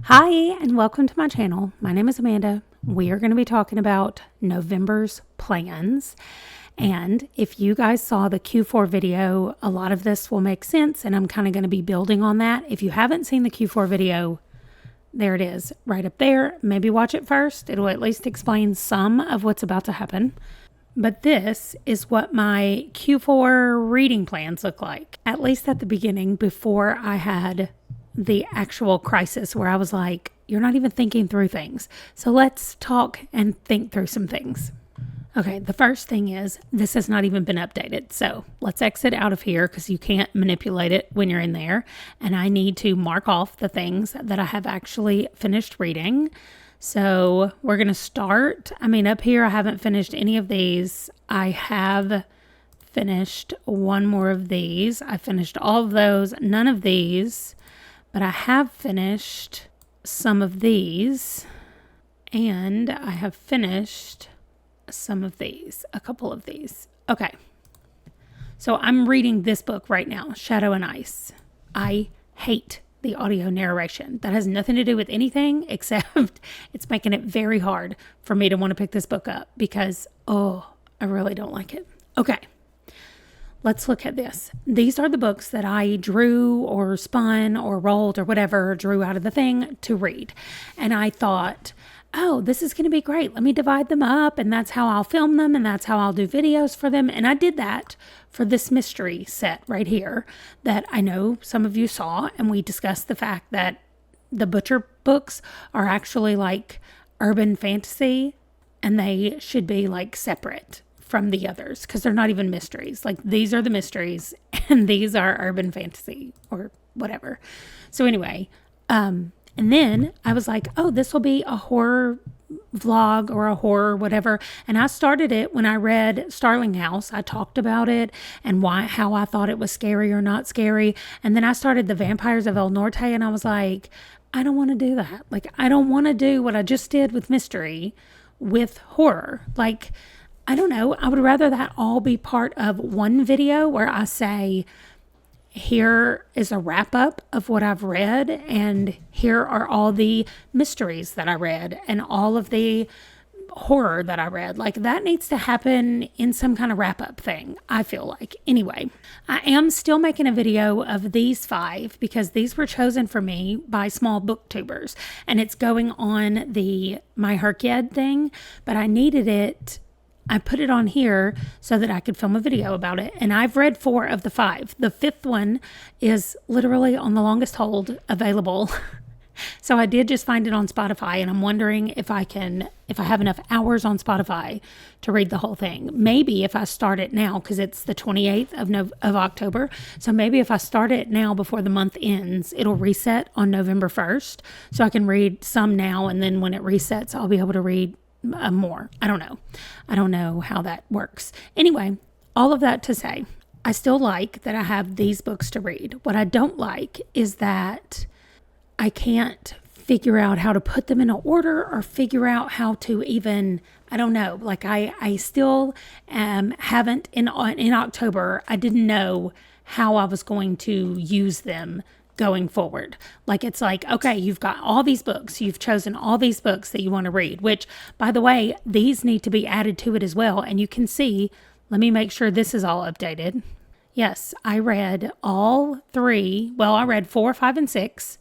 Hi, and welcome to my channel. My name is Amanda. We are going to be talking about November's plans. And if you guys saw the Q4 video, a lot of this will make sense, and I'm kind of going to be building on that. If you haven't seen the Q4 video, there it is, right up there. Maybe watch it first. It'll at least explain some of what's about to happen. But this is what my Q4 reading plans look like, at least at the beginning, before I had the actual crisis where I was like, you're not even thinking through things. So let's talk and think through some things. Okay, the first thing is this has not even been updated. So let's exit out of here because you can't manipulate it when you're in there. And I need to mark off the things that I have actually finished reading. So we're going to start. Up here, I haven't finished any of these. I have finished one more of these. I finished all of those, none of these. But I have finished some of these, and I have finished some of these, a couple of these. Okay, so I'm reading this book right now, Shadow and Ice. I hate the audio narration. That has nothing to do with anything except it's making it very hard for me to want to pick this book up because, I really don't like it. Okay. Let's look at this. These are the books that I drew or spun or rolled or whatever, drew out of the thing to read. And I thought, this is going to be great. Let me divide them up, and that's how I'll film them, and that's how I'll do videos for them. And I did that for this mystery set right here that I know some of you saw, and we discussed the fact that the Butcher books are actually like urban fantasy, and they should be like separate from the others because they're not even mysteries. Like these are the mysteries and these are urban fantasy or whatever. So anyway, and then I was like, this will be a horror vlog or a horror whatever. And I started it when I read Starling House. I talked about it and how I thought it was scary or not scary. And then I started The Vampires of El Norte and I was like, I don't want to do that. Like, I don't want to do what I just did with mystery with horror. Like, I don't know. I would rather that all be part of one video where I say, here is a wrap up of what I've read, and here are all the mysteries that I read and all of the horror that I read. Like that needs to happen in some kind of wrap up thing, I feel like. Anyway, I am still making a video of these 5 because these were chosen for me by small booktubers, and it's going on the My Herkyed thing, but I needed it. I put it on here so that I could film a video about it. And I've read 4 of the 5. The 5th one is literally on the longest hold available. So I did just find it on Spotify, and I'm wondering if I have enough hours on Spotify to read the whole thing. Maybe if I start it now, because it's the 28th of October. So maybe if I start it now before the month ends, it'll reset on November 1st. So I can read some now, and then when it resets, I'll be able to read more. I don't know how that works. Anyway, all of that to say, I still like that I have these books to read. What I don't like is that I can't figure out how to put them in an order or figure out how to even, I don't know. Like I still haven't in October, I didn't know how I was going to use them going forward. Like it's like, okay, you've got all these books. You've chosen all these books that you want to read, which by the way, these need to be added to it as well. And you can see, let me make sure this is all updated. Yes, I read all 3. Well, I read 4, 5, and 6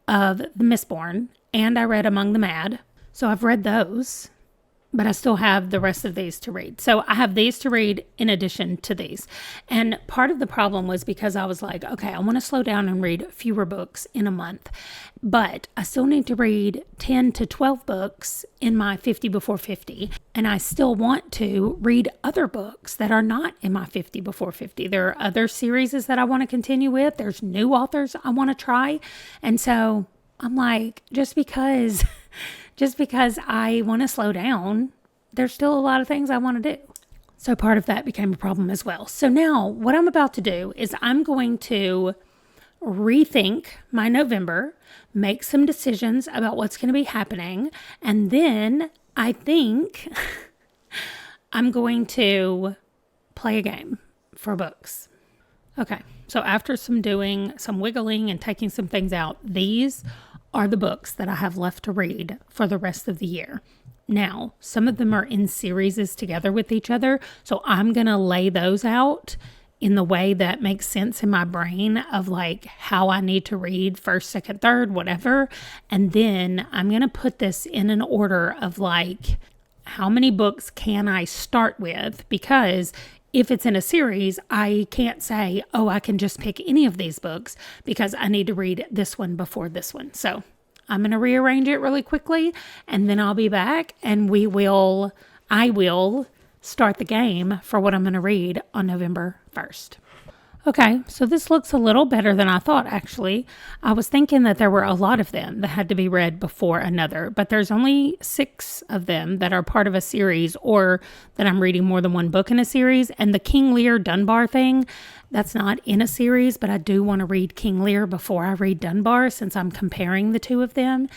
of The Mistborn, and I read Among the Mad. So I've read those, but I still have the rest of these to read. So I have these to read in addition to these. And part of the problem was because I was like, okay, I want to slow down and read fewer books in a month, but I still need to read 10 to 12 books in my 50 before 50. And I still want to read other books that are not in my 50 before 50. There are other series that I want to continue with. There's new authors I want to try. And so I'm like, just because I want to slow down, there's still a lot of things I want to do. So part of that became a problem as well. So now what I'm about to do is I'm going to rethink my November, make some decisions about what's going to be happening, and then I think I'm going to play a game for books. Okay, so after some wiggling and taking some things out, these are the books that I have left to read for the rest of the year. Now, some of them are in series together with each other, so I'm going to lay those out in the way that makes sense in my brain of like how I need to read first, second, third, whatever. And then I'm going to put this in an order of like, how many books can I start with? Because if it's in a series, I can't say, oh, I can just pick any of these books because I need to read this one before this one. So I'm going to rearrange it really quickly, and then I'll be back and I will start the game for what I'm going to read on November 1st. Okay, so this looks a little better than I thought, actually. I was thinking that there were a lot of them that had to be read before another, but there's only 6 of them that are part of a series or that I'm reading more than one book in a series. And the King Lear Dunbar thing, that's not in a series, but I do want to read King Lear before I read Dunbar since I'm comparing the two of them.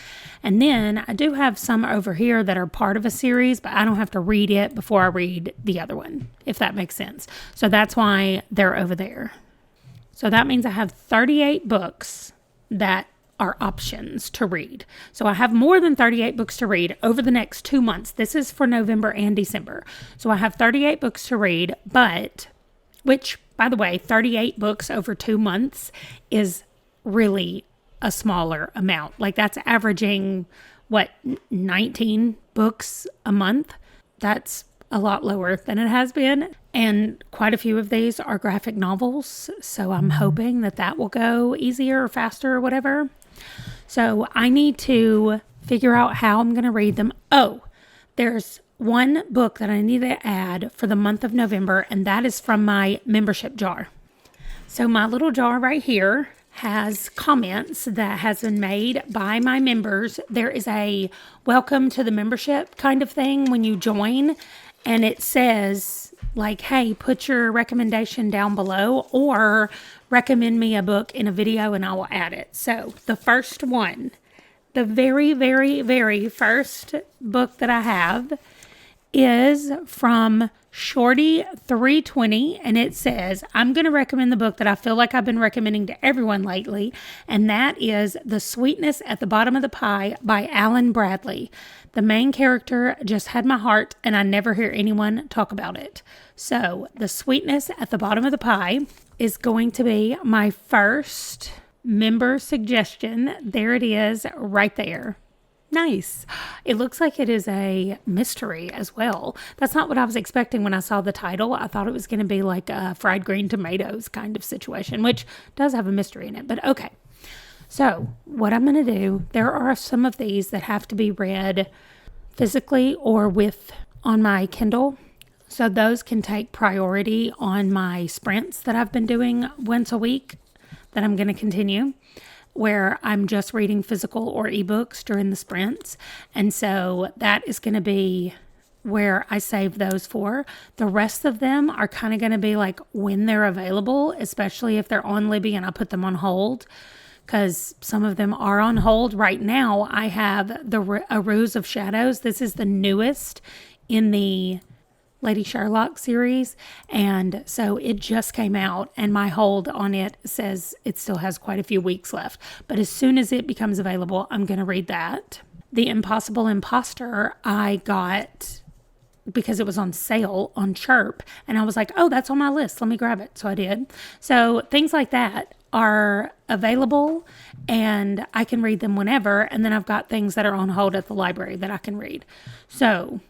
And then I do have some over here that are part of a series, but I don't have to read it before I read the other one, if that makes sense. So that's why they're over there. So that means I have 38 books that are options to read. So I have more than 38 books to read over the next 2 months. This is for November and December. So I have 38 books to read, which, by the way, 38 books over 2 months is really a smaller amount. Like that's averaging, 19 books a month? That's a lot lower than it has been. And quite a few of these are graphic novels. So I'm hoping that will go easier or faster or whatever. So I need to figure out how I'm going to read them. Oh, there's one book that I need to add for the month of November, and that is from my membership jar. So my little jar right here has comments that has been made by my members. There is a welcome to the membership kind of thing when you join, and it says like, hey, put your recommendation down below or recommend me a book in a video and I will add it. So the first one, the very, very, very first book that I have is from Shorty320, and it says, I'm going to recommend the book that I feel like I've been recommending to everyone lately, and that is The Sweetness at the Bottom of the Pie by Alan Bradley. The main character just had my heart, and I never hear anyone talk about it. So, The Sweetness at the Bottom of the Pie is going to be my first member suggestion. There it is, right there. Nice. It looks like it is a mystery as well. That's not what I was expecting when I saw the title. I thought it was going to be like a fried green tomatoes kind of situation, which does have a mystery in it, but okay. So what I'm going to do, there are some of these that have to be read physically or on my Kindle. So those can take priority on my sprints that I've been doing once a week that I'm going to continue, where I'm just reading physical or ebooks during the sprints. And so that is going to be where I save those for. The rest of them are kind of going to be like when they're available, especially if they're on Libby and I put them on hold, because some of them are on hold. Right now, I have A Ruse of Shadows. This is the newest in the Lady Sherlock series, and so it just came out, and my hold on it says it still has quite a few weeks left, but as soon as it becomes available, I'm going to read that. The Impossible Imposter I got because it was on sale on Chirp, and I was like, oh, that's on my list, let me grab it. So I did. So things like that are available and I can read them whenever, and then I've got things that are on hold at the library that I can read. So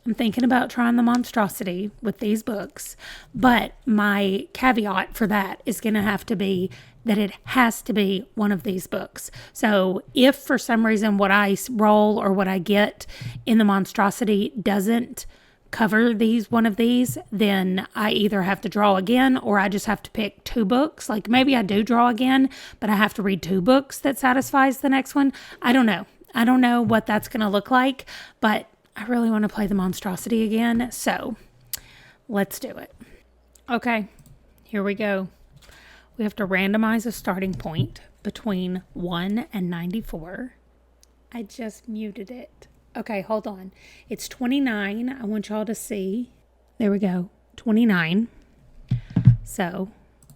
I'm thinking about trying the monstrosity with these books, but my caveat for that is going to have to be that it has to be one of these books. So if for some reason what I roll or what I get in the monstrosity doesn't cover one of these, then I either have to draw again or I just have to pick 2 books. Like maybe I do draw again, but I have to read 2 books that satisfies the next one. I don't know. I don't know what that's going to look like, but I really want to play the monstrosity again, so let's do it. Okay, here we go. We have to randomize a starting point between 1 and 94. I just muted it. Okay, hold on. It's 29. I want y'all to see. There we go, 29. So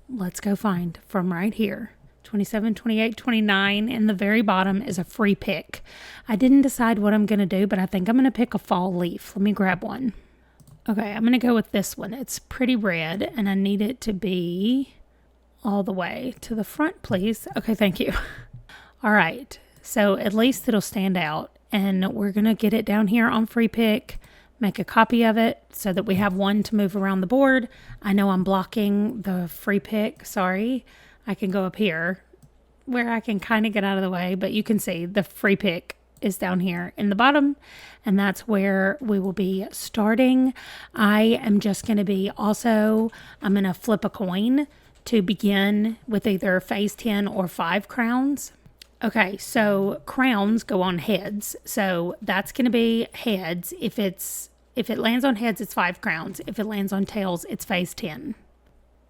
let's go find from right here, 27, 28, 29. And the very bottom is a free pick. I didn't decide what I'm going to do, but I think I'm going to pick a fall leaf. Let me grab one. Okay, I'm going to go with this one. It's pretty red, and I need it to be all the way to the front, please. Okay, thank you. All right, so at least it'll stand out. And we're going to get it down here on free pick, make a copy of it so that we have one to move around the board. I know I'm blocking the free pick. Sorry. I can go up here where I can kind of get out of the way, but you can see the free pick is down here in the bottom, and that's where we will be starting. I am just going to be I'm going to flip a coin to begin with either phase 10 or 5 crowns. Okay, so crowns go on heads, so that's going to be heads. If it lands on heads, it's 5 crowns. If it lands on tails, it's phase 10.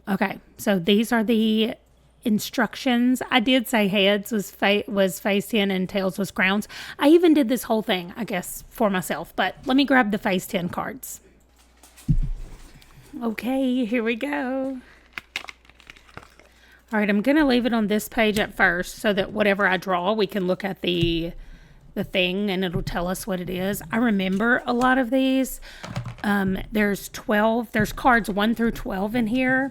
Okay, so these are the instructions. I did say heads was phase 10 and tails was crowns. I even did this whole thing, I guess, for myself, but let me grab the phase 10 cards. Okay, here we go. All right, I'm going to leave it on this page at first so that whatever I draw, we can look at the thing and it'll tell us what it is. I remember a lot of these. There's cards 1 through 12 in here.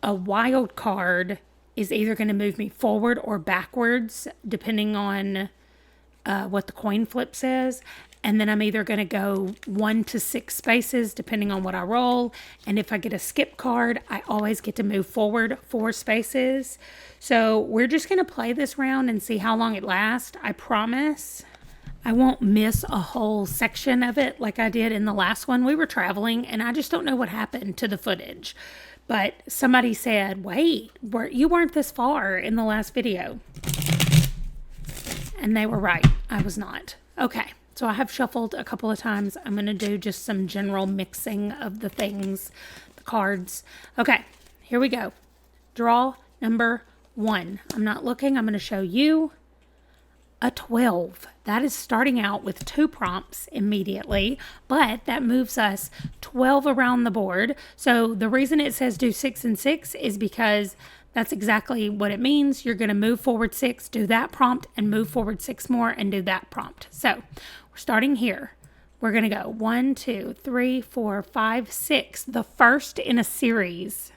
A wild card is either going to move me forward or backwards, depending on what the coin flip says. And then I'm either going to go 1 to 6 spaces, depending on what I roll. And if I get a skip card, I always get to move forward 4 spaces. So we're just going to play this round and see how long it lasts. I promise I won't miss a whole section of it like I did in the last one. We were traveling, and I just don't know what happened to the footage. But somebody said, wait, you weren't this far in the last video. And they were right. I was not. Okay, so I have shuffled a couple of times. I'm going to do just some general mixing of the things, the cards. Okay, here we go. Draw number 1. I'm not looking. I'm going to show you a 12. That is starting out with 2 prompts immediately, but that moves us 12 around the board. So the reason it says do 6 and 6 is because that's exactly what it means. You're going to move forward 6, do that prompt, and move forward 6 more and do that prompt. So we're starting here. We're going to go 1, 2, 3, 4, 5, 6, the first in a series.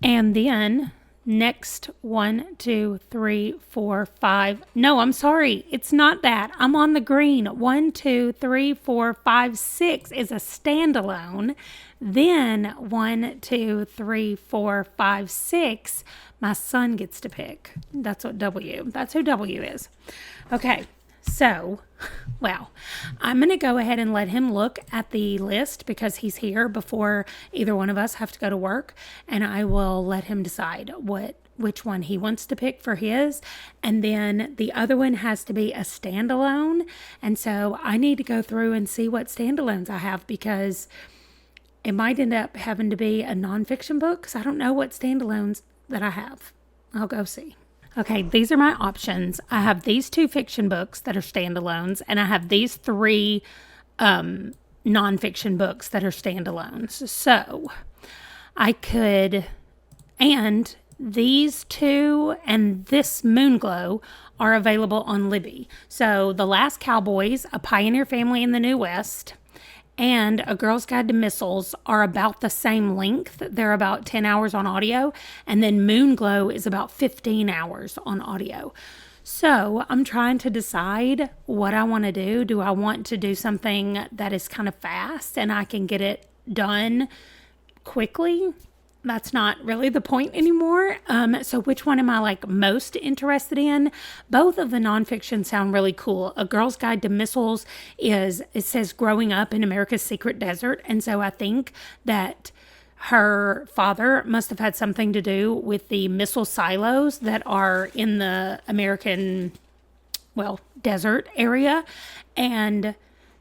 And then next 1, 2, 3, 4, 5. No, I'm sorry. It's not that. I'm on the green. 1, 2, 3, 4, 5, 6 is a standalone. Then 1, 2, 3, 4, 5, 6. My son gets to pick. That's who W is. Okay. So, wow, I'm going to go ahead and let him look at the list because he's here before either one of us have to go to work, and I will let him decide which one he wants to pick for his, and then the other one has to be a standalone, and so I need to go through and see what standalones I have because it might end up having to be a nonfiction book because I don't know what standalones that I have. I'll go see. Okay, these are my options. I have these 2 fiction books that are standalones, and I have these 3 nonfiction books that are standalones. So I could, and these 2 and this Moonglow are available on Libby. So The Last Cowboys, A Pioneer Family in the New West, and A Girl's Guide to Missiles are about the same length. They're about 10 hours on audio. And then Moonglow is about 15 hours on audio. So I'm trying to decide what I want to do. Do I want to do something that is kind of fast and I can get it done quickly? That's not really the point anymore. So which one am I most interested in? Both of the nonfiction sound really cool. A Girl's Guide to Missiles it says growing up in America's secret desert. And so I think that her father must have had something to do with the missile silos that are in the American, desert area. And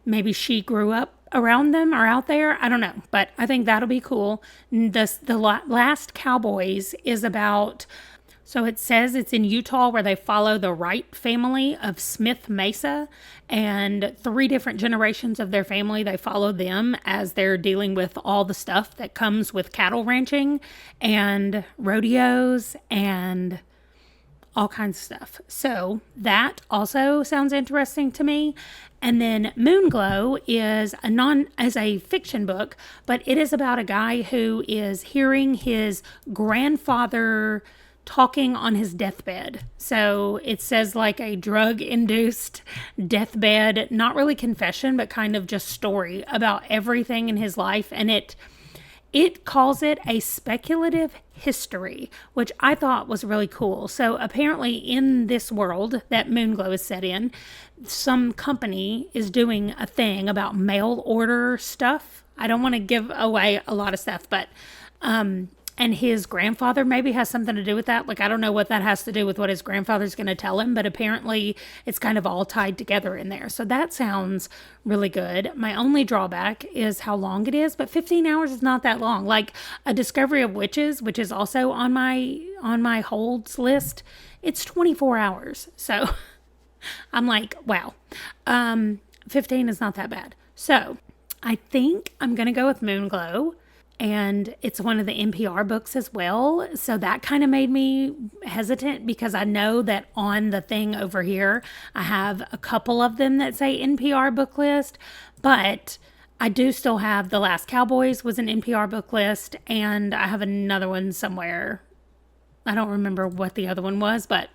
maybe she grew up around them or out there. I don't know, but I think that'll be cool. The Last Cowboys is about, so it says it's in Utah where they follow the Wright family of Smith Mesa, and 3 different generations of their family. They follow them as they're dealing with all the stuff that comes with cattle ranching and rodeos and all kinds of stuff. So that also sounds interesting to me. And then Moonglow is a fiction book, but it is about a guy who is hearing his grandfather talking on his deathbed. So it says like a drug-induced deathbed, not really confession, but kind of just story about everything in his life. And it calls it a speculative history, which I thought was really cool. So apparently in this world that Moonglow is set in, some company is doing a thing about mail order stuff. I don't want to give away a lot of stuff, but and his grandfather maybe has something to do with that. Like, I don't know what that has to do with what his grandfather's going to tell him, but apparently it's kind of all tied together in there. So that sounds really good. My only drawback is how long it is, but 15 hours is not that long. Like A Discovery of Witches, which is also on my holds list, it's 24 hours. So I'm like, wow. 15 is not that bad. So I think I'm going to go with Moonglow. And it's one of the NPR books as well. So that kind of made me hesitant because I know that on the thing over here, I have a couple of them that say NPR book list. But I do still have The Last Cowboys was an NPR book list. And I have another one somewhere. I don't remember what the other one was, but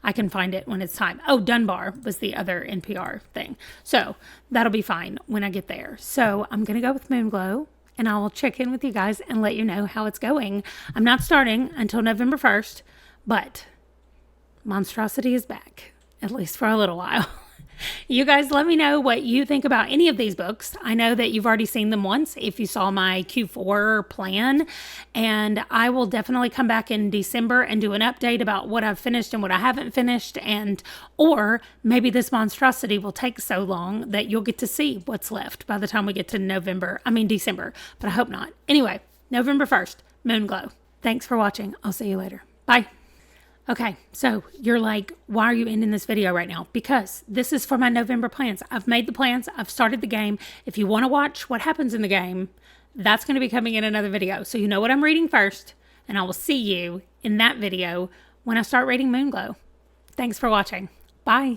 I can find it when it's time. Oh, Dunbar was the other NPR thing. So that'll be fine when I get there. So I'm going to go with Moonglow. And I will check in with you guys and let you know how it's going. I'm not starting until November 1st, but Monstrosity is back, at least for a little while. You guys let me know what you think about any of these books. I know that you've already seen them once if you saw my Q4 plan, and I will definitely come back in December and do an update about what I've finished and what I haven't finished, or maybe this monstrosity will take so long that you'll get to see what's left by the time we get to December, but I hope not. Anyway, November 1st, Moonglow. Thanks for watching. I'll see you later. Bye. Okay, so you're like, why are you ending this video right now? Because this is for my November plans. I've made the plans. I've started the game. If you want to watch what happens in the game, that's going to be coming in another video. So you know what I'm reading first, and I will see you in that video when I start reading Moonglow. Thanks for watching. Bye.